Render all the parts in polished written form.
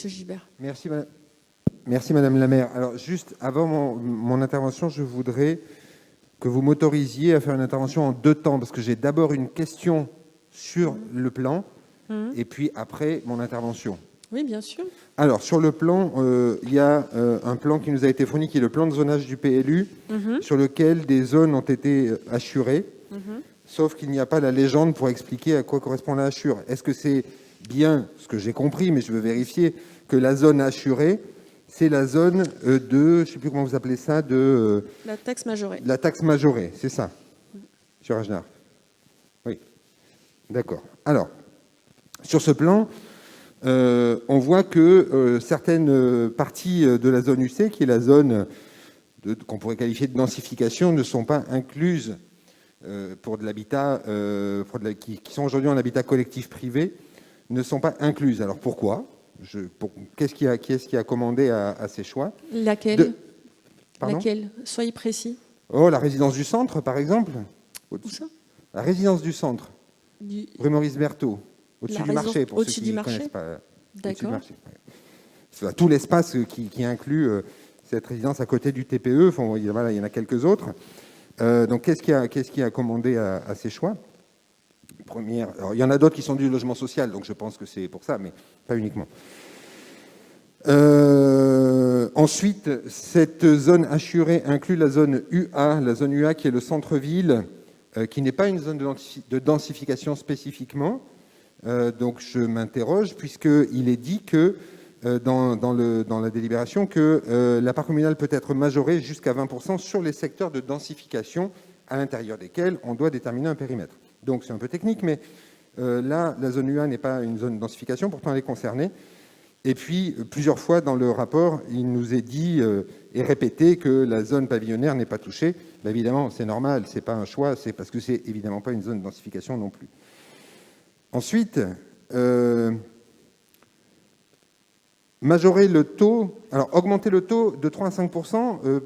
Gilbert. Merci Madame la maire. Alors juste avant mon intervention, je voudrais que vous m'autorisiez à faire une intervention en deux temps, parce que j'ai d'abord une question sur le plan, et puis après mon intervention. Oui, bien sûr. Alors sur le plan, il y a un plan qui nous a été fourni, qui est le plan de zonage du PLU, sur lequel des zones ont été assurées, sauf qu'il n'y a pas la légende pour expliquer à quoi correspond la hachure. Est-ce que c'est bien, ce que j'ai compris, mais je veux vérifier, que la zone assurée, c'est la zone de, je ne sais plus comment vous appelez ça, de... La taxe majorée. La taxe majorée, c'est ça, sur Agenard. Oui, d'accord. Alors, sur ce plan, on voit que certaines parties de la zone UC, qui est la zone qu'on pourrait qualifier de densification, ne sont pas incluses pour de l'habitat, qui sont aujourd'hui en habitat collectif privé, ne sont pas incluses. Alors pourquoi ? Qui est-ce qui a commandé à ces choix ? Laquelle Pardon ? Laquelle ? Soyez précis. Oh, la résidence du centre, par exemple. Où ça ? La résidence du centre, rue Maurice Berthaud, au-dessus du marché, pour ceux qui ne connaissent pas. D'accord. C'est tout l'espace qui inclut cette résidence à côté du TPE. Enfin, voilà, il y en a quelques autres. Donc, qu'est-ce qui a commandé à ces choix ? Première. Alors, il y en a d'autres qui sont du logement social, donc je pense que c'est pour ça, mais pas uniquement. Ensuite, cette zone assurée inclut la zone UA qui est le centre-ville, qui n'est pas une zone de densification spécifiquement. Donc je m'interroge, puisqu'il est dit que dans la délibération que la part communale peut être majorée jusqu'à 20% sur les secteurs de densification à l'intérieur desquels on doit déterminer un périmètre. Donc c'est un peu technique, mais là, la zone UA n'est pas une zone de densification, pourtant elle est concernée. Et puis, plusieurs fois dans le rapport, il nous est dit et répété que la zone pavillonnaire n'est pas touchée. Ben évidemment, c'est normal, c'est pas un choix, c'est parce que c'est évidemment pas une zone de densification non plus. Ensuite, majorer le taux, alors augmenter le taux de 3 à 5%,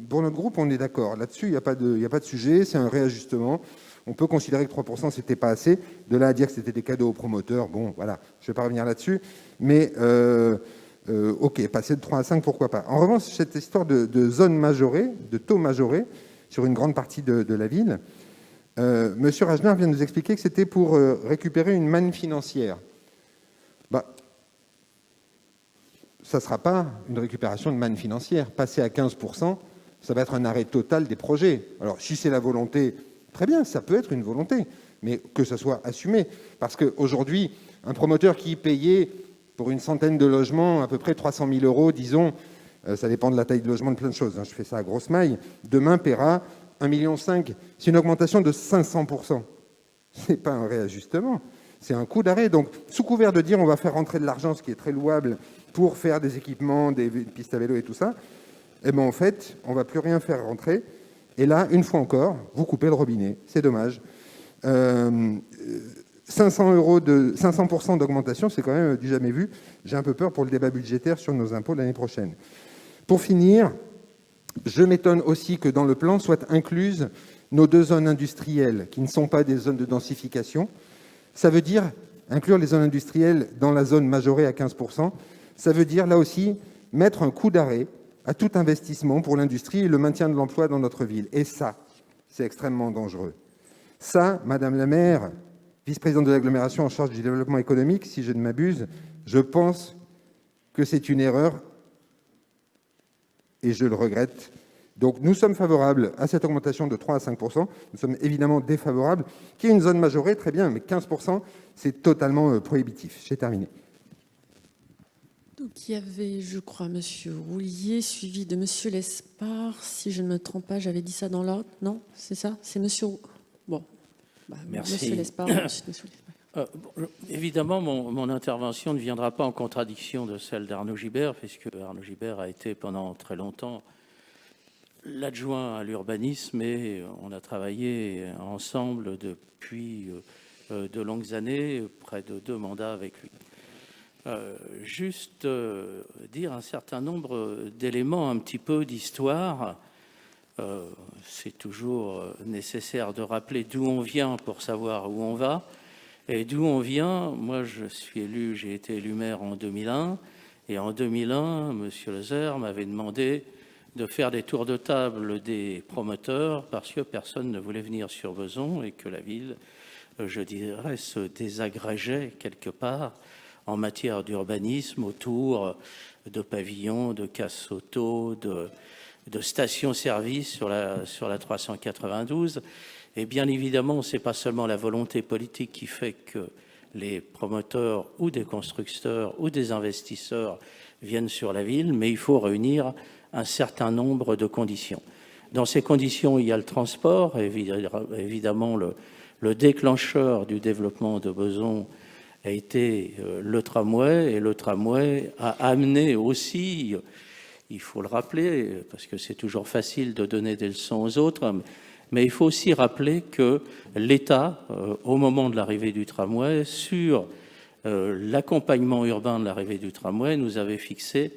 pour notre groupe, on est d'accord. Là-dessus, il n'y a pas de sujet, c'est un réajustement. On peut considérer que 3%, c'était pas assez. De là à dire que c'était des cadeaux aux promoteurs, bon, voilà, je ne vais pas revenir là-dessus. Mais, OK, passer de 3 à 5, pourquoi pas. En revanche, cette histoire de zone majorée, de taux majoré, sur une grande partie de la ville, M. Rajnar vient de nous expliquer que c'était pour récupérer une manne financière. Bah, ça ne sera pas une récupération de manne financière. Passer à 15%, ça va être un arrêt total des projets. Alors, si c'est la volonté... Très bien, ça peut être une volonté, mais que ça soit assumé. Parce qu'aujourd'hui, un promoteur qui payait pour une centaine de logements à peu près 300 000 euros, disons, ça dépend de la taille de logement, de plein de choses, hein, je fais ça à grosse maille, demain paiera 1,5 million. C'est une augmentation de 500%. Ce n'est pas un réajustement, c'est un coup d'arrêt. Donc, sous couvert de dire on va faire rentrer de l'argent, ce qui est très louable, pour faire des équipements, des pistes à vélo et tout ça, eh bien en fait, on ne va plus rien faire rentrer. Et là, une fois encore, vous coupez le robinet. C'est dommage. 500% d'augmentation, c'est quand même du jamais vu. J'ai un peu peur pour le débat budgétaire sur nos impôts l'année prochaine. Pour finir, je m'étonne aussi que dans le plan soient incluses nos deux zones industrielles, qui ne sont pas des zones de densification. Ça veut dire inclure les zones industrielles dans la zone majorée à 15%. Ça veut dire, là aussi, mettre un coup d'arrêt à tout investissement pour l'industrie et le maintien de l'emploi dans notre ville. Et ça, c'est extrêmement dangereux. Ça, Madame la maire, vice-présidente de l'agglomération en charge du développement économique, si je ne m'abuse, je pense que c'est une erreur et je le regrette. Donc nous sommes favorables à cette augmentation de 3 à 5%. Nous sommes évidemment défavorables. Qu'il y ait une zone majorée, très bien, mais 15%, c'est totalement prohibitif. J'ai terminé. Donc il y avait, je crois, M. Roulier, suivi de M. Lespard. Si je ne me trompe pas, j'avais dit ça dans l'ordre. Non, c'est ça. C'est M. Bon, Merci. M. Lespard. Ensuite, M. Lespard. Évidemment, mon intervention ne viendra pas en contradiction de celle d'Arnaud Gibert, puisque Arnaud Gibert a été pendant très longtemps l'adjoint à l'urbanisme et on a travaillé ensemble depuis de longues années, près de 2 mandats avec lui. Juste dire un certain nombre d'éléments, un petit peu d'histoire. C'est toujours nécessaire de rappeler d'où on vient pour savoir où on va. Et d'où on vient, moi j'ai été élu maire en 2001, Et en 2001, M. Lezère m'avait demandé de faire des tours de table des promoteurs parce que personne ne voulait venir sur Besançon et que la ville, je dirais, se désagrégeait quelque part en matière d'urbanisme autour de pavillons, de casse auto, de stations-service sur la 392. Et bien évidemment, ce n'est pas seulement la volonté politique qui fait que les promoteurs ou des constructeurs ou des investisseurs viennent sur la ville, mais il faut réunir un certain nombre de conditions. Dans ces conditions, il y a le transport, évidemment le déclencheur du développement de Besançon a été le tramway, et le tramway a amené aussi, il faut le rappeler, parce que c'est toujours facile de donner des leçons aux autres, mais il faut aussi rappeler que l'État, au moment de l'arrivée du tramway, sur l'accompagnement urbain de l'arrivée du tramway, nous avait fixé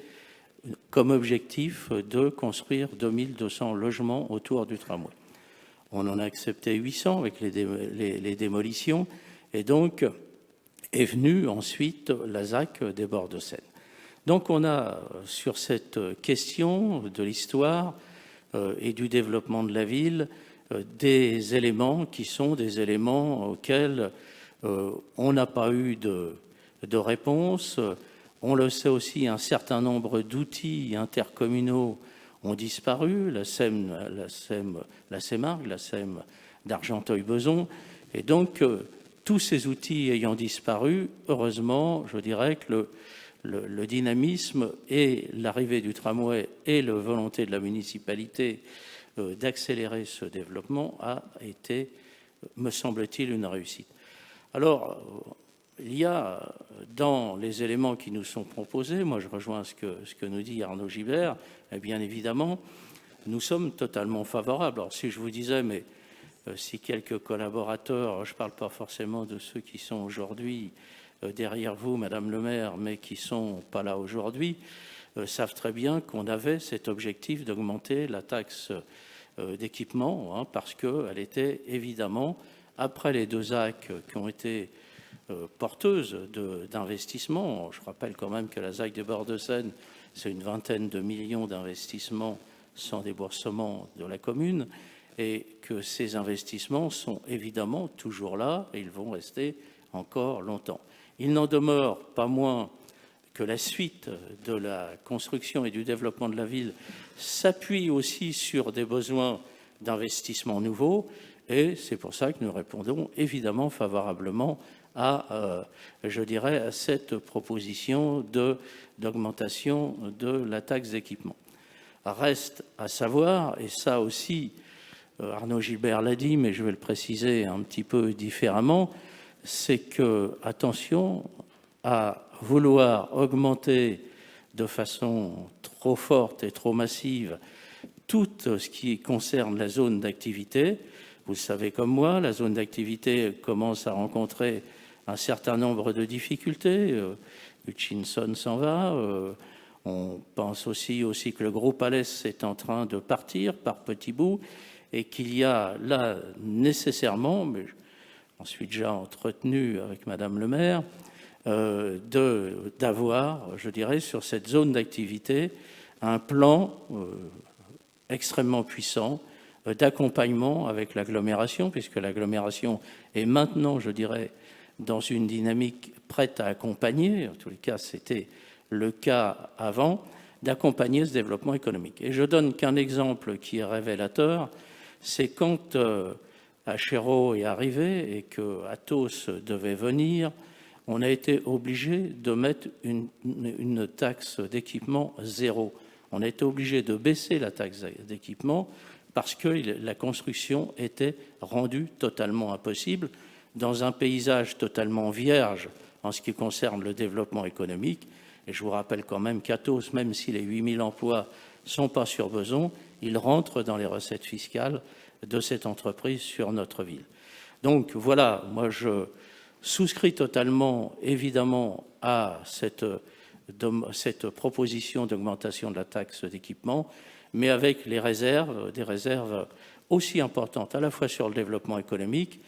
comme objectif de construire 2200 logements autour du tramway. On en a accepté 800 avec les démolitions, et donc est venue ensuite la ZAC des bords de Seine. Donc on a, sur cette question de l'histoire et du développement de la ville, des éléments qui sont des éléments auxquels on n'a pas eu de réponse. On le sait aussi, un certain nombre d'outils intercommunaux ont disparu, la SEM d'Argenteuil-Besançon, et donc tous ces outils ayant disparu, heureusement, je dirais que le dynamisme et l'arrivée du tramway et la volonté de la municipalité d'accélérer ce développement a été, me semble-t-il, une réussite. Alors, il y a dans les éléments qui nous sont proposés, moi je rejoins ce que nous dit Arnaud Gibert, et bien évidemment, nous sommes totalement favorables. Alors si je vous disais, mais si quelques collaborateurs, je ne parle pas forcément de ceux qui sont aujourd'hui derrière vous, Madame le maire, mais qui ne sont pas là aujourd'hui, savent très bien qu'on avait cet objectif d'augmenter la taxe d'équipement, parce qu'elle était évidemment, après les deux ZAC qui ont été porteuses d'investissements, je rappelle quand même que la ZAC des bords de Seine, c'est une vingtaine de millions d'investissements sans déboursement de la commune, et que ces investissements sont évidemment toujours là et ils vont rester encore longtemps. Il n'en demeure pas moins que la suite de la construction et du développement de la ville s'appuie aussi sur des besoins d'investissement nouveaux, et c'est pour ça que nous répondons évidemment favorablement à, je dirais, à cette proposition d'augmentation de la taxe d'équipement. Reste à savoir, et ça aussi, Arnaud Gilbert l'a dit, mais je vais le préciser un petit peu différemment, c'est que, attention à vouloir augmenter de façon trop forte et trop massive tout ce qui concerne la zone d'activité. Vous le savez comme moi, la zone d'activité commence à rencontrer un certain nombre de difficultés. Hutchinson s'en va. On pense aussi que le groupe Alès est en train de partir par petits bouts et qu'il y a là nécessairement, mais j'en suis déjà entretenu avec Madame le maire, d'avoir, je dirais, sur cette zone d'activité, un plan extrêmement puissant d'accompagnement avec l'agglomération, puisque l'agglomération est maintenant, je dirais, dans une dynamique prête à accompagner, en tous les cas c'était le cas avant, d'accompagner ce développement économique. Et je donne qu'un exemple qui est révélateur, c'est quand Achéreau est arrivé et que Atos devait venir, on a été obligé de mettre une taxe d'équipement zéro. On a été obligé de baisser la taxe d'équipement parce que la construction était rendue totalement impossible dans un paysage totalement vierge en ce qui concerne le développement économique. Et je vous rappelle quand même qu'Atos, même si les 8000 emplois ne sont pas sur Besançon, ils rentrent dans les recettes fiscales de cette entreprise sur notre ville. Donc voilà, moi je souscris totalement, évidemment, à cette proposition d'augmentation de la taxe d'équipement, mais avec des réserves aussi importantes, à la fois sur le développement économique,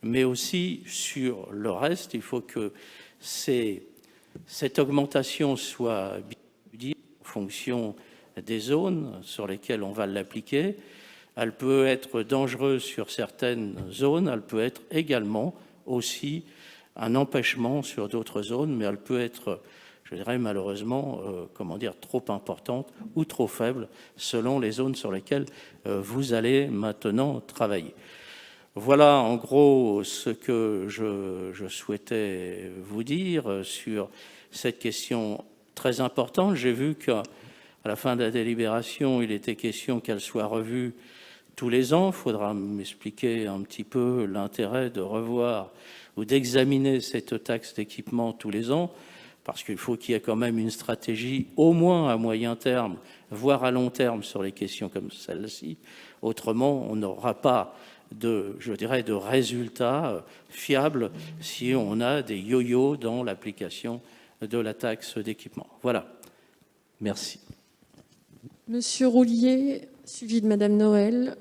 mais aussi sur le reste. Il faut que ces cette augmentation soit étudiée en fonction des zones sur lesquelles on va l'appliquer. Elle peut être dangereuse sur certaines zones, elle peut être également aussi un empêchement sur d'autres zones, mais elle peut être, je dirais malheureusement, trop importante ou trop faible selon les zones sur lesquelles vous allez maintenant travailler. Voilà en gros ce que je souhaitais vous dire sur cette question très importante. J'ai vu qu'à la fin de la délibération, il était question qu'elle soit revue tous les ans. Il faudra m'expliquer un petit peu l'intérêt de revoir ou d'examiner cette taxe d'équipement tous les ans, parce qu'il faut qu'il y ait quand même une stratégie, au moins à moyen terme, voire à long terme, sur les questions comme celle-ci. Autrement, on n'aura pas de résultats fiables si on a des yo-yo dans l'application de la taxe d'équipement. Voilà. Merci. Monsieur Roulier, suivi de Madame Noël.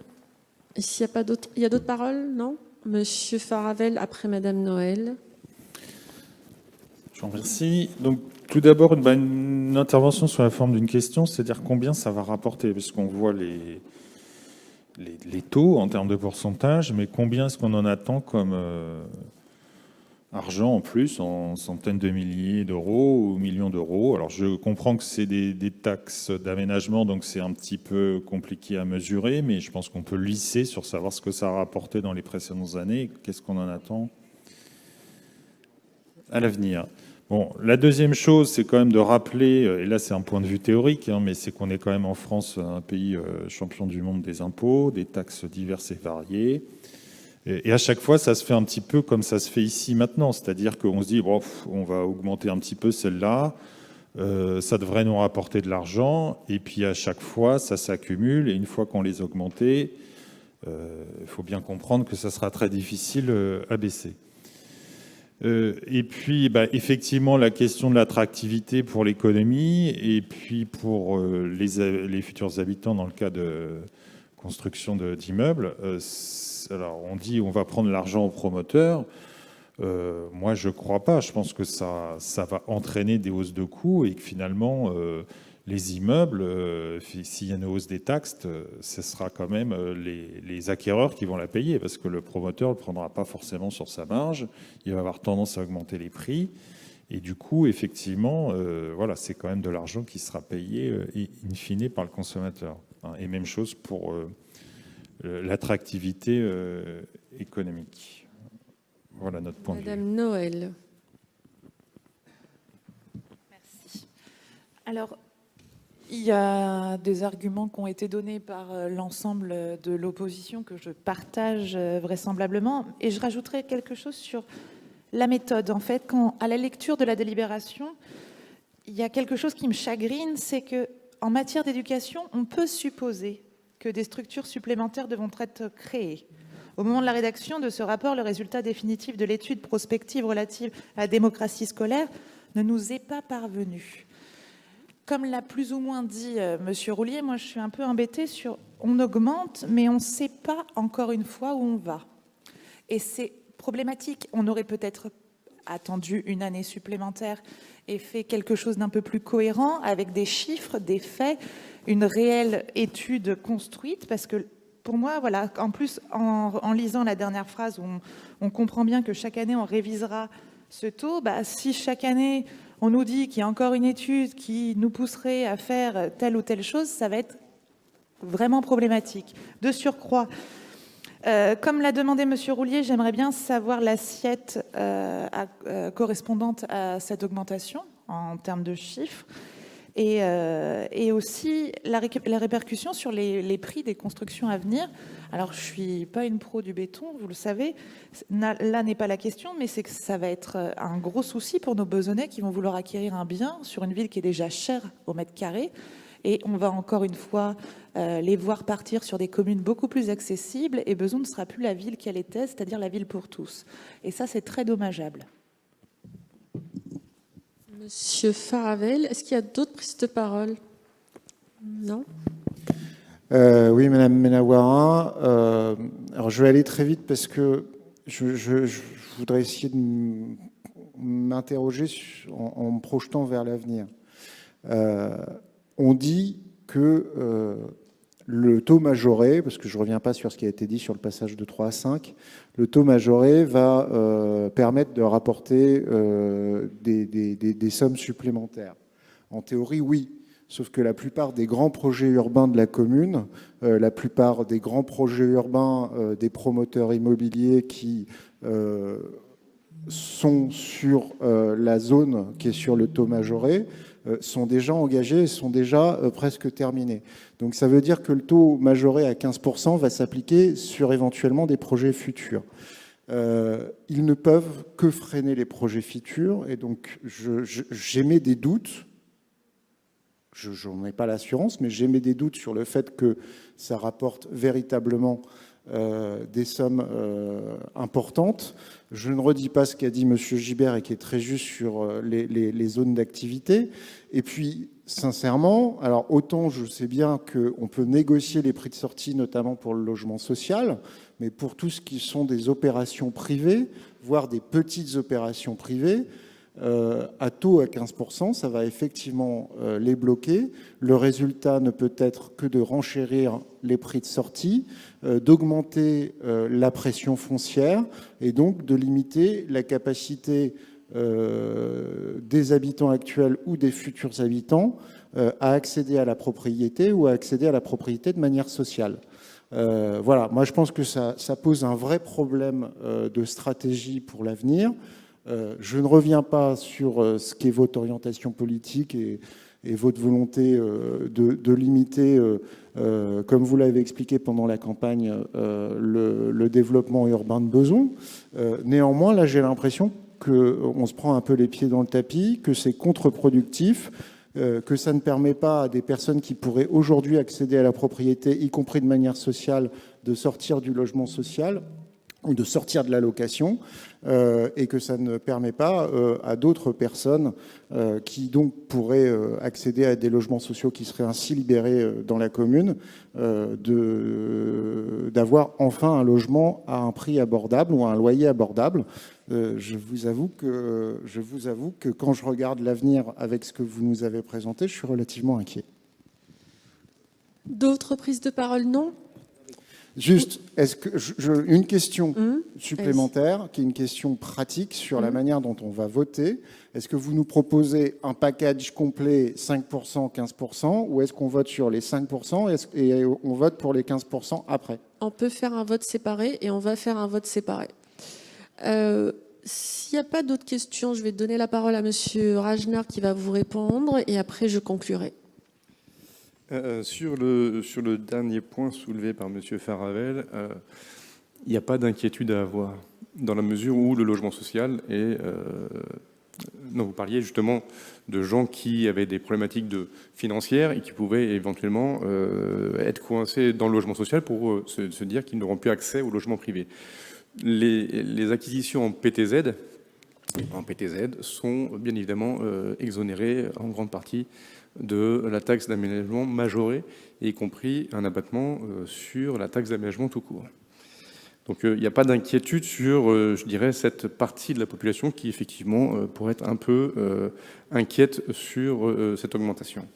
S'il n'y a pas d'autres, il y a d'autres paroles, non? Monsieur Faravel, après Madame Noël. Je vous remercie. Donc, tout d'abord, une intervention sous la forme d'une question, c'est-à-dire combien ça va rapporter, parce qu'on voit les taux en termes de pourcentage, mais combien est-ce qu'on en attend comme argent en plus, en centaines de milliers d'euros ou millions d'euros? Alors, je comprends que c'est des taxes d'aménagement, donc c'est un petit peu compliqué à mesurer, mais je pense qu'on peut lisser sur savoir ce que ça a rapporté dans les précédentes années, qu'est-ce qu'on en attend à l'avenir. Bon, la deuxième chose, c'est quand même de rappeler, et là c'est un point de vue théorique, mais c'est qu'on est quand même en France un pays champion du monde des impôts, des taxes diverses et variées. Et à chaque fois, ça se fait un petit peu comme ça se fait ici maintenant, c'est-à-dire qu'on se dit, bon, on va augmenter un petit peu celle-là, ça devrait nous rapporter de l'argent, et puis à chaque fois, ça s'accumule, et une fois qu'on les a augmentés, il faut bien comprendre que ça sera très difficile à baisser. Et puis, effectivement, la question de l'attractivité pour l'économie et puis pour les futurs habitants dans le cas de construction d'immeubles. Alors, on dit on va prendre l'argent aux promoteurs. Moi, je ne crois pas. Je pense que ça va entraîner des hausses de coûts et que finalement, les immeubles, s'il y a une hausse des taxes, ce sera quand même les acquéreurs qui vont la payer parce que le promoteur ne le prendra pas forcément sur sa marge. Il va avoir tendance à augmenter les prix. Et du coup, effectivement, voilà, c'est quand même de l'argent qui sera payé in fine par le consommateur. Et même chose pour l'attractivité économique. Voilà notre point de vue. Madame Noël. Merci. Alors, il y a des arguments qui ont été donnés par l'ensemble de l'opposition que je partage vraisemblablement. Et je rajouterai quelque chose sur la méthode. En fait, à la lecture de la délibération, il y a quelque chose qui me chagrine, c'est qu'en matière d'éducation, on peut supposer que des structures supplémentaires devront être créées. Au moment de la rédaction de ce rapport, le résultat définitif de l'étude prospective relative à la démocratie scolaire ne nous est pas parvenu. Comme l'a plus ou moins dit Monsieur Roulier, moi je suis un peu embêtée sur on augmente, mais on ne sait pas encore une fois où on va. Et c'est problématique. On aurait peut-être attendu une année supplémentaire et fait quelque chose d'un peu plus cohérent avec des chiffres, des faits, une réelle étude construite, parce que pour moi, voilà, en plus, en lisant la dernière phrase, on comprend bien que chaque année, on révisera ce taux. Si chaque année, on nous dit qu'il y a encore une étude qui nous pousserait à faire telle ou telle chose, ça va être vraiment problématique. De surcroît, comme l'a demandé Monsieur Roulier, j'aimerais bien savoir l'assiette correspondante à cette augmentation en termes de chiffres. Et aussi la répercussion sur les prix des constructions à venir. Alors, je ne suis pas une pro du béton, vous le savez. Là n'est pas la question, mais c'est que ça va être un gros souci pour nos Besonnais qui vont vouloir acquérir un bien sur une ville qui est déjà chère au mètre carré. Et on va encore une fois les voir partir sur des communes beaucoup plus accessibles. Et Beson ne sera plus la ville qu'elle était, c'est-à-dire la ville pour tous. Et ça, c'est très dommageable. Monsieur Faravel, est-ce qu'il y a d'autres prises de parole? Non. Oui, Madame Menawara. Alors, je vais aller très vite parce que je voudrais essayer de m'interroger en me projetant vers l'avenir. On dit que le taux majoré, parce que je ne reviens pas sur ce qui a été dit sur le passage de 3 à 5, le taux majoré va permettre de rapporter des sommes supplémentaires. En théorie, oui. Sauf que la plupart des grands projets urbains de la commune, la plupart des grands projets urbains des promoteurs immobiliers qui sont sur la zone qui est sur le taux majoré, sont déjà engagés et sont déjà presque terminés. Donc ça veut dire que le taux majoré à 15% va s'appliquer sur éventuellement des projets futurs. Ils ne peuvent que freiner les projets futurs, et donc j'émets des doutes. Je n'en ai pas l'assurance, mais j'émets des doutes sur le fait que ça rapporte véritablement des sommes importantes. Je ne redis pas ce qu'a dit M. Gibert et qui est très juste sur les zones d'activité. Et puis, sincèrement, alors autant je sais bien qu'on peut négocier les prix de sortie, notamment pour le logement social, mais pour tout ce qui sont des opérations privées, voire des petites opérations privées, à taux à 15%, ça va effectivement les bloquer. Le résultat ne peut être que de renchérir les prix de sortie, d'augmenter la pression foncière et donc de limiter la capacité des habitants actuels ou des futurs habitants à accéder à la propriété ou à accéder à la propriété de manière sociale. Voilà, moi je pense que ça pose un vrai problème de stratégie pour l'avenir. Je ne reviens pas sur ce qu'est votre orientation politique et votre volonté de limiter, comme vous l'avez expliqué pendant la campagne, le développement urbain de Besançon. Néanmoins, là, j'ai l'impression qu'on se prend un peu les pieds dans le tapis, que c'est contre-productif, que ça ne permet pas à des personnes qui pourraient aujourd'hui accéder à la propriété, y compris de manière sociale, de sortir du logement social ou de sortir de la location, et que ça ne permet pas à d'autres personnes qui donc pourraient accéder à des logements sociaux qui seraient ainsi libérés dans la commune, d'avoir enfin un logement à un prix abordable ou à un loyer abordable. Je vous avoue que quand je regarde l'avenir avec ce que vous nous avez présenté, je suis relativement inquiet. D'autres prises de parole, non? Juste, est-ce que une question supplémentaire, qui est une question pratique sur la manière dont on va voter. Est-ce que vous nous proposez un package complet 5%, 15%, ou est-ce qu'on vote sur les 5% et on vote pour les 15% après? On peut faire un vote séparé et on va faire un vote séparé. S'il n'y a pas d'autres questions, je vais donner la parole à Monsieur Rajner qui va vous répondre et après je conclurai. Sur le dernier point soulevé par M. Faravel, il n'y a pas d'inquiétude à avoir, dans la mesure où le logement social est... non, vous parliez justement de gens qui avaient des problématiques financières et qui pouvaient éventuellement être coincés dans le logement social pour se dire qu'ils n'auront plus accès au logement privé. Les acquisitions en PTZ sont bien évidemment exonérées en grande partie de la taxe d'aménagement majorée, y compris un abattement sur la taxe d'aménagement tout court. Donc il n'y a pas d'inquiétude sur, je dirais, cette partie de la population qui, effectivement, pourrait être un peu inquiète sur cette augmentation.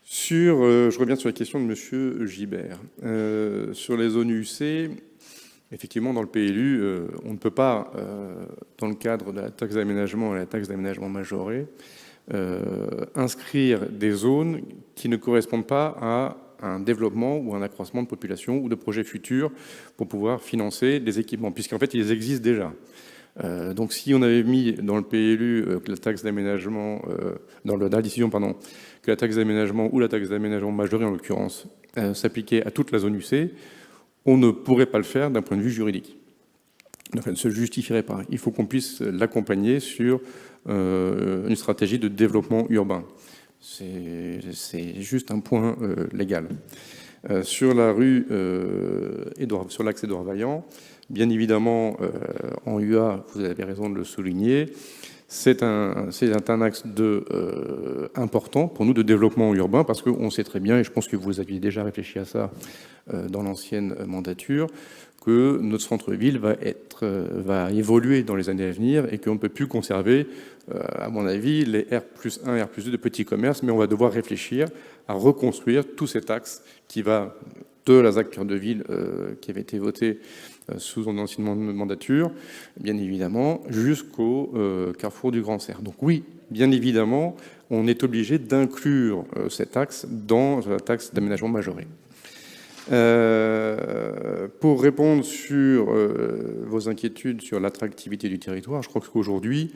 Je reviens sur la question de M. Gibert. Sur les zones UC, effectivement, dans le PLU, on ne peut pas, dans le cadre de la taxe d'aménagement et la taxe d'aménagement majorée, inscrire des zones qui ne correspondent pas à un développement ou un accroissement de population ou de projets futurs pour pouvoir financer des équipements, puisqu'en fait, ils existent déjà. Donc, si on avait mis dans le PLU que la taxe d'aménagement, dans la décision, pardon, que la taxe d'aménagement ou la taxe d'aménagement majorée, en l'occurrence, s'appliquait à toute la zone UC, on ne pourrait pas le faire d'un point de vue juridique. Donc, elle ne se justifierait pas. Il faut qu'on puisse l'accompagner sur une stratégie de développement urbain. C'est juste un point légal. Sur la rue, sur l'axe Édouard Vaillant, bien évidemment, en UA, vous avez raison de le souligner, C'est un axe important pour nous de développement urbain, parce qu'on sait très bien, et je pense que vous aviez déjà réfléchi à ça dans l'ancienne mandature, que notre centre-ville va évoluer dans les années à venir et qu'on ne peut plus conserver, à mon avis, les R+1, R+2 de petits commerces, mais on va devoir réfléchir à reconstruire tout cet axe qui va de la ZAC Cœur de Ville qui avait été votée sous une ancienne mandature, bien évidemment, jusqu'au carrefour du Grand Cerf. Donc oui, bien évidemment, on est obligé d'inclure cet axe dans la taxe d'aménagement majoré. Pour répondre sur vos inquiétudes sur l'attractivité du territoire, je crois qu'aujourd'hui,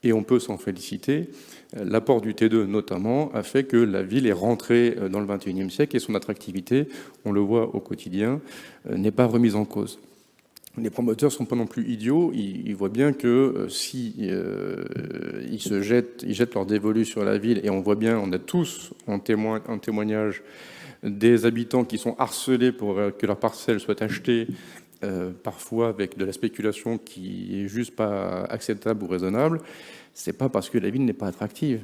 et on peut s'en féliciter, l'apport du T2 notamment a fait que la ville est rentrée dans le XXIe siècle et son attractivité, on le voit au quotidien, n'est pas remise en cause. Les promoteurs ne sont pas non plus idiots, ils voient bien que si ils jettent leur dévolu sur la ville, et on voit bien, on a tous en témoignage des habitants qui sont harcelés pour que leur parcelle soit achetée, parfois avec de la spéculation qui est juste pas acceptable ou raisonnable. C'est pas parce que la ville n'est pas attractive.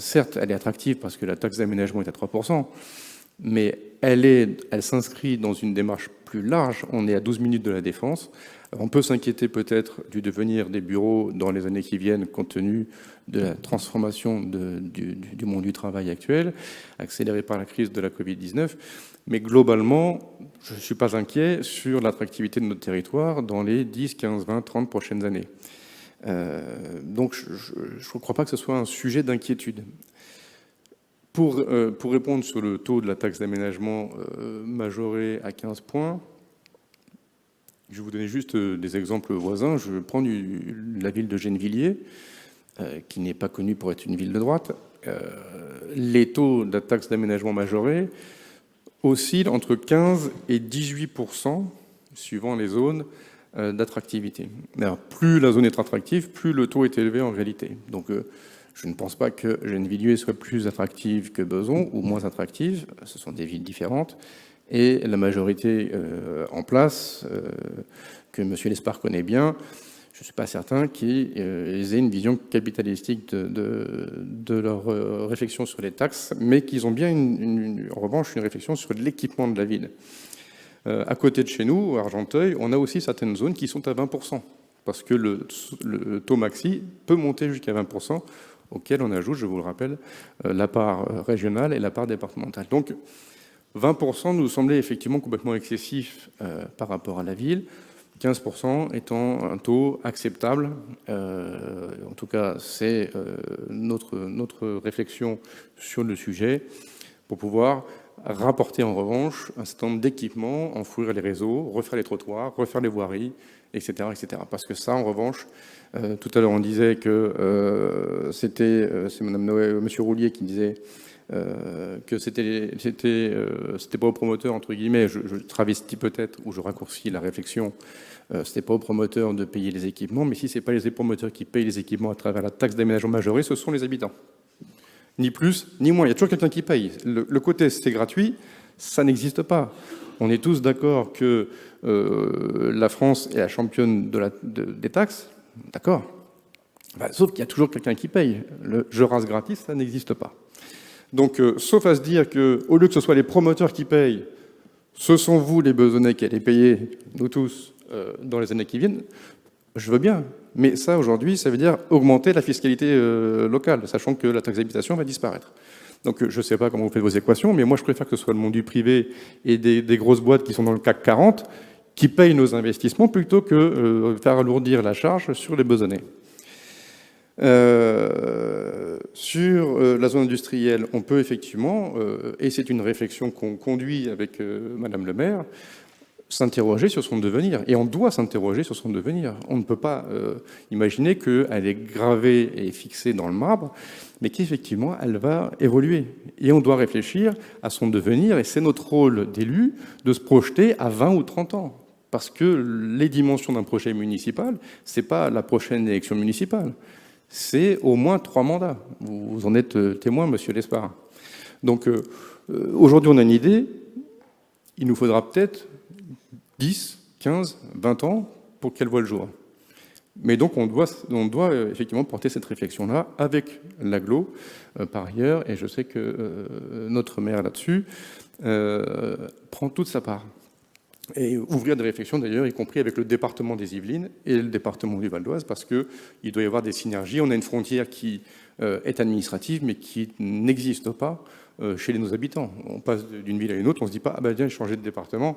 Certes, elle est attractive parce que la taxe d'aménagement est à 3%, mais elle s'inscrit dans une démarche plus large. On est à 12 minutes de la Défense. On peut s'inquiéter peut-être du devenir des bureaux dans les années qui viennent, compte tenu de la transformation du monde du travail actuel, accélérée par la crise de la Covid-19. Mais globalement, je ne suis pas inquiet sur l'attractivité de notre territoire dans les 10, 15, 20, 30 prochaines années. Donc je ne crois pas que ce soit un sujet d'inquiétude. Pour répondre sur le taux de la taxe d'aménagement majoré à 15 points, je vais vous donner juste des exemples voisins. Je vais prendre la ville de Gennevilliers, qui n'est pas connue pour être une ville de droite. Les taux de la taxe d'aménagement majoré oscillent entre 15 et 18%, suivant les zones d'attractivité. Plus la zone est attractive, plus le taux est élevé en réalité. Donc je ne pense pas que Gennevilliers soit plus attractive que Besançon ou moins attractive. Ce sont des villes différentes. Et la majorité en place, que M. Lespard connaît bien, je ne suis pas certain qu'ils aient une vision capitalistique de leur réflexion sur les taxes, mais qu'ils ont bien, en revanche, une réflexion sur l'équipement de la ville. À côté de chez nous, à Argenteuil, on a aussi certaines zones qui sont à 20%, parce que le taux maxi peut monter jusqu'à 20%, auquel on ajoute, je vous le rappelle, la part régionale et la part départementale. Donc, 20% nous semblait effectivement complètement excessif par rapport à la ville, 15% étant un taux acceptable. En tout cas, c'est notre réflexion sur le sujet pour pouvoir rapporter en revanche un certain nombre d'équipements, enfouir les réseaux, refaire les trottoirs, refaire les voiries, etc. etc. Parce que ça, en revanche, tout à l'heure on disait que c'est Madame Noël, Monsieur Roulier qui disait que c'était pas aux promoteurs, entre guillemets, je travestis peut-être, ou je raccourcis la réflexion, c'était pas aux promoteurs de payer les équipements, mais si c'est pas les promoteurs qui payent les équipements à travers la taxe d'aménagement majorée, ce sont les habitants. Ni plus, ni moins. Il y a toujours quelqu'un qui paye. Le côté c'est gratuit, ça n'existe pas. On est tous d'accord que la France est la championne des taxes, d'accord. Sauf qu'il y a toujours quelqu'un qui paye. Le je rase gratis, ça n'existe pas. Donc, sauf à se dire qu'au lieu que ce soit les promoteurs qui payent, ce sont vous, les Besonnais, qui allez payer, nous tous, dans les années qui viennent, je veux bien. Mais ça, aujourd'hui, ça veut dire augmenter la fiscalité locale, sachant que la taxe d'habitation va disparaître. Donc, je ne sais pas comment vous faites vos équations, mais moi, je préfère que ce soit le monde du privé et des grosses boîtes qui sont dans le CAC 40 qui payent nos investissements plutôt que faire alourdir la charge sur les Besonnais. Sur la zone industrielle, on peut effectivement, et c'est une réflexion qu'on conduit avec Madame le maire, s'interroger sur son devenir. Et on doit s'interroger sur son devenir. On ne peut pas imaginer qu'elle est gravée et fixée dans le marbre, mais qu'effectivement, elle va évoluer. Et on doit réfléchir à son devenir, et c'est notre rôle d'élu de se projeter à 20 ou 30 ans. Parce que les dimensions d'un projet municipal, c'est pas la prochaine élection municipale. C'est au moins 3 mandats. Vous en êtes témoin, Monsieur Lespard. Donc, aujourd'hui, on a une idée. Il nous faudra peut-être 10, 15, 20 ans pour qu'elle voie le jour. Mais donc on doit effectivement porter cette réflexion-là avec l'agglo par ailleurs, et je sais que notre maire là-dessus prend toute sa part. Et ouvrir des réflexions d'ailleurs, y compris avec le département des Yvelines et le département du Val d'Oise, parce qu'il doit y avoir des synergies. On a une frontière qui est administrative, mais qui n'existe pas chez nos habitants. On passe d'une ville à une autre, on ne se dit pas « Ah ben tiens, changer de département,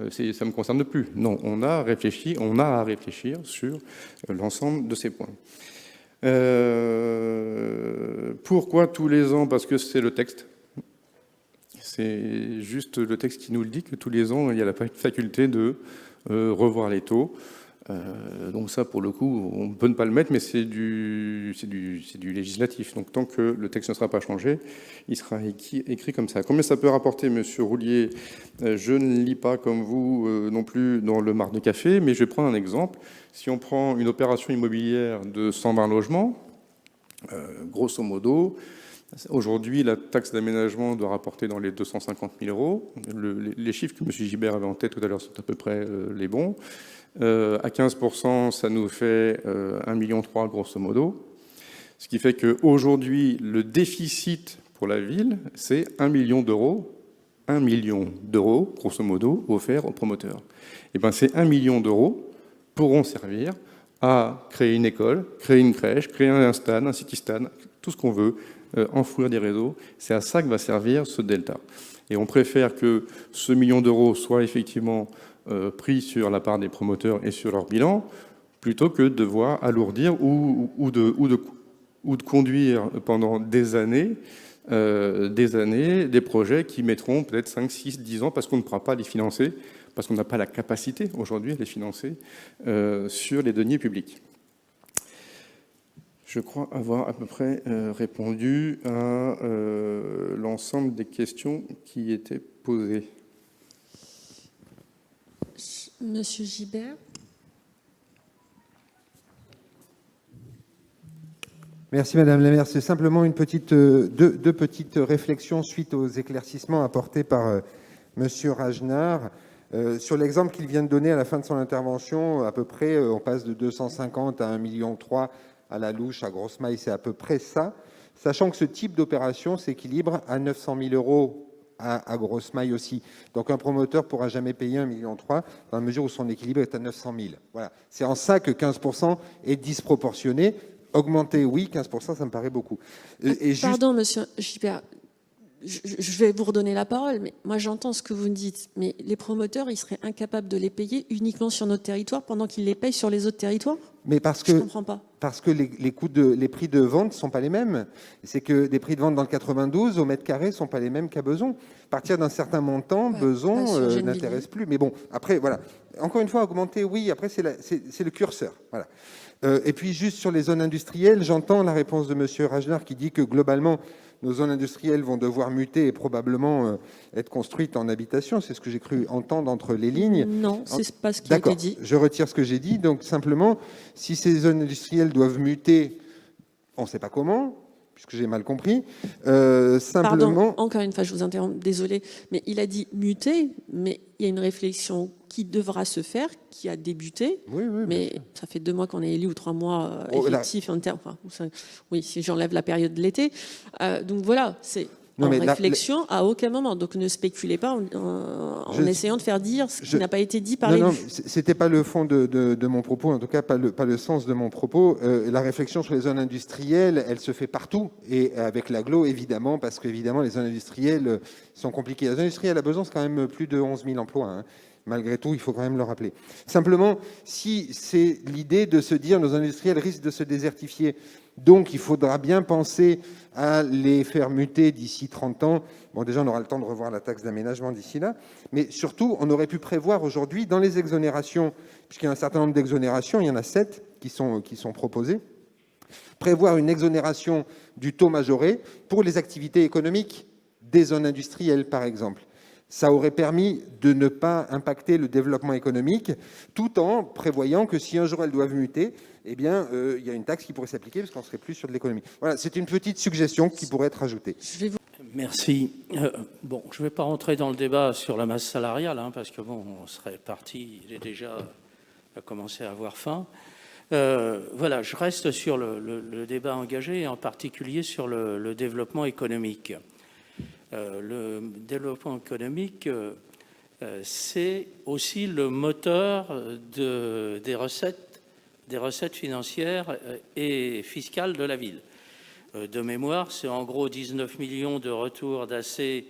ça ne me concerne plus ». Non, on a à réfléchir sur l'ensemble de ces points. Pourquoi tous les ans? Parce que c'est le texte. C'est juste le texte qui nous le dit, que tous les ans, il y a la faculté de revoir les taux. Donc ça, pour le coup, on peut ne pas le mettre, mais c'est du législatif. Donc tant que le texte ne sera pas changé, il sera écrit comme ça. Combien ça peut rapporter, Monsieur Roulier? Je ne lis pas comme vous non plus dans le Mar de Café, mais je vais prendre un exemple. Si on prend une opération immobilière de 120 logements, grosso modo, aujourd'hui, la taxe d'aménagement doit rapporter dans les 250 000 euros. Les chiffres que M. Gibert avait en tête tout à l'heure sont à peu près les bons. À 15%, ça nous fait 1,3 million grosso modo. Ce qui fait qu'aujourd'hui, le déficit pour la ville, c'est 1 million d'euros. 1 million d'euros, grosso modo, offerts aux promoteurs. Et bien, ces 1 million d'euros pourront servir à créer une école, créer une crèche, créer un stade, un city-stade, tout ce qu'on veut, enfouir des réseaux. C'est à ça que va servir ce delta. Et on préfère que ce million d'euros soit effectivement pris sur la part des promoteurs et sur leur bilan, plutôt que de devoir alourdir ou de conduire pendant des années des projets qui mettront peut-être 5, 6, 10 ans parce qu'on ne pourra pas les financer, parce qu'on n'a pas la capacité aujourd'hui à les financer sur les deniers publics. Je crois avoir à peu près répondu à l'ensemble des questions qui étaient posées. Monsieur Gibert. Merci Madame la maire. C'est simplement deux petites réflexions suite aux éclaircissements apportés par Monsieur Rajnard. Sur l'exemple qu'il vient de donner à la fin de son intervention, à peu près, on passe de 250 à 1,3 million à la louche, à grosse maille, c'est à peu près ça, sachant que ce type d'opération s'équilibre à 900 000 euros à grosse maille aussi. Donc un promoteur ne pourra jamais payer 1,3 million dans la mesure où son équilibre est à 900 000. Voilà. C'est en ça que 15% est disproportionné. Augmenter, oui, 15%, ça me paraît beaucoup. Pardon, Monsieur Gibert, je vais vous redonner la parole, mais moi j'entends ce que vous me dites, mais les promoteurs, ils seraient incapables de les payer uniquement sur notre territoire pendant qu'ils les payent sur les autres territoires? Mais parce je que, comprends pas. Parce que les prix de vente ne sont pas les mêmes. C'est que des prix de vente dans le 92 au mètre carré ne sont pas les mêmes qu'à Beson. À partir d'un certain montant, Beson n'intéresse plus. Mais bon, après, voilà. Encore une fois, augmenter, oui, après, c'est le curseur. Voilà. Et puis, juste sur les zones industrielles, j'entends la réponse de M. Rajnard qui dit que globalement, nos zones industrielles vont devoir muter et probablement être construites en habitation. C'est ce que j'ai cru entendre entre les lignes. Non, c'est pas ce qui a été dit. D'accord, je retire ce que j'ai dit. Donc, simplement, si ces zones industrielles doivent muter, on ne sait pas comment, puisque j'ai mal compris. Pardon, encore une fois, je vous interromps, désolé, mais il a dit muter, mais il y a une réflexion qui devra se faire, qui a débuté, oui, mais ça fait 2 mois qu'on est élu ou 3 mois effectifs en termes. Enfin, oui, si j'enlève la période de l'été. Donc voilà, c'est en réflexion à aucun moment. Donc ne spéculez pas en essayant de faire dire ce qui n'a pas été dit par les. Non, c'était pas le fond de mon propos, en tout cas pas le sens de mon propos. La réflexion sur les zones industrielles, elle se fait partout, et avec l'agglo évidemment, parce qu'évidemment les zones industrielles sont compliquées. Les zones industrielles à Besançon, c'est quand même plus de 11 000 emplois. Hein. Malgré tout, il faut quand même le rappeler. Simplement, si c'est l'idée de se dire nos industriels risquent de se désertifier, donc il faudra bien penser à les faire muter d'ici 30 ans. Bon, déjà, on aura le temps de revoir la taxe d'aménagement d'ici là, mais surtout, on aurait pu prévoir aujourd'hui dans les exonérations, puisqu'il y a un certain nombre d'exonérations, il y en a 7 qui sont proposées, prévoir une exonération du taux majoré pour les activités économiques des zones industrielles, par exemple. Ça aurait permis de ne pas impacter le développement économique, tout en prévoyant que si un jour elles doivent muter, eh bien, il y a une taxe qui pourrait s'appliquer parce qu'on ne serait plus sur de l'économie. Voilà, c'est une petite suggestion qui pourrait être ajoutée. Merci. Bon, je ne vais pas rentrer dans le débat sur la masse salariale, parce que bon, on serait parti, il est déjà à commencer à avoir faim. Voilà, je reste sur le débat engagé, et en particulier sur le développement économique. Le développement économique, c'est aussi le moteur des recettes financières et fiscales de la ville. De mémoire, c'est en gros 19 millions de retours d'AC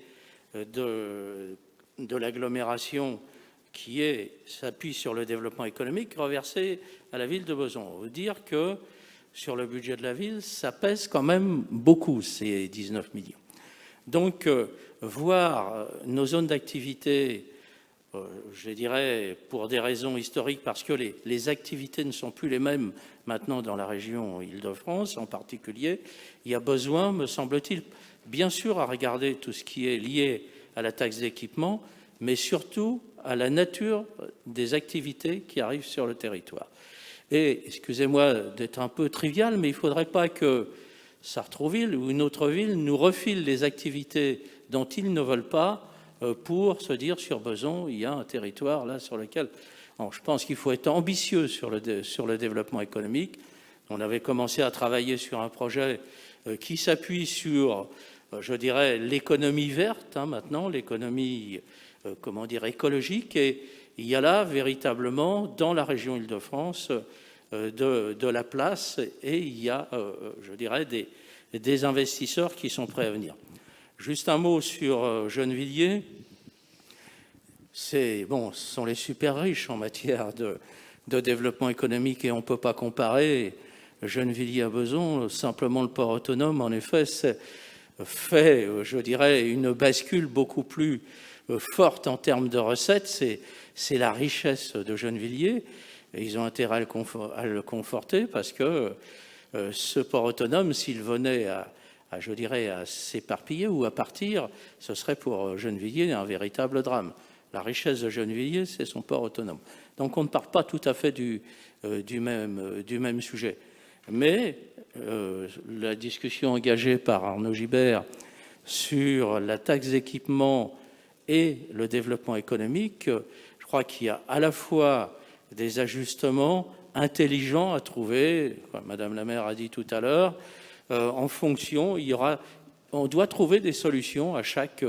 de l'agglomération qui s'appuie sur le développement économique reversé à la ville de Besançon. On veut dire que sur le budget de la ville, ça pèse quand même beaucoup, ces 19 millions. Donc, voir nos zones d'activité, je dirais, pour des raisons historiques, parce que les activités ne sont plus les mêmes maintenant dans la région Île-de-France en particulier, il y a besoin, me semble-t-il, bien sûr à regarder tout ce qui est lié à la taxe d'équipement, mais surtout à la nature des activités qui arrivent sur le territoire. Et, excusez-moi d'être un peu trivial, mais il ne faudrait pas que Sartrouville ou une autre ville nous refile les activités dont ils ne veulent pas pour se dire sur Besançon, il y a un territoire là sur lequel... Bon, je pense qu'il faut être ambitieux sur le développement économique. On avait commencé à travailler sur un projet qui s'appuie sur, je dirais, l'économie verte, maintenant, l'économie, écologique. Et il y a là, véritablement, dans la région Île-de-France, de la place, et il y a, je dirais, des investisseurs qui sont prêts à venir. Juste un mot sur Gennevilliers. Ce sont les super riches en matière de développement économique et on ne peut pas comparer Gennevilliers à Besançon. Simplement, le port autonome, en effet, fait, je dirais, une bascule beaucoup plus forte en termes de recettes. C'est la richesse de Gennevilliers. Et ils ont intérêt à le conforter parce que ce port autonome, s'il venait à s'éparpiller ou à partir, ce serait pour Gennevilliers un véritable drame. La richesse de Gennevilliers, c'est son port autonome. Donc on ne part pas tout à fait du même sujet. Mais la discussion engagée par Arnaud Gibert sur la taxe d'équipement et le développement économique, je crois qu'il y a à la fois des ajustements intelligents à trouver, comme Madame la maire a dit tout à l'heure, en fonction, on doit trouver des solutions à chaque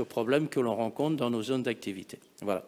problème que l'on rencontre dans nos zones d'activité. Voilà.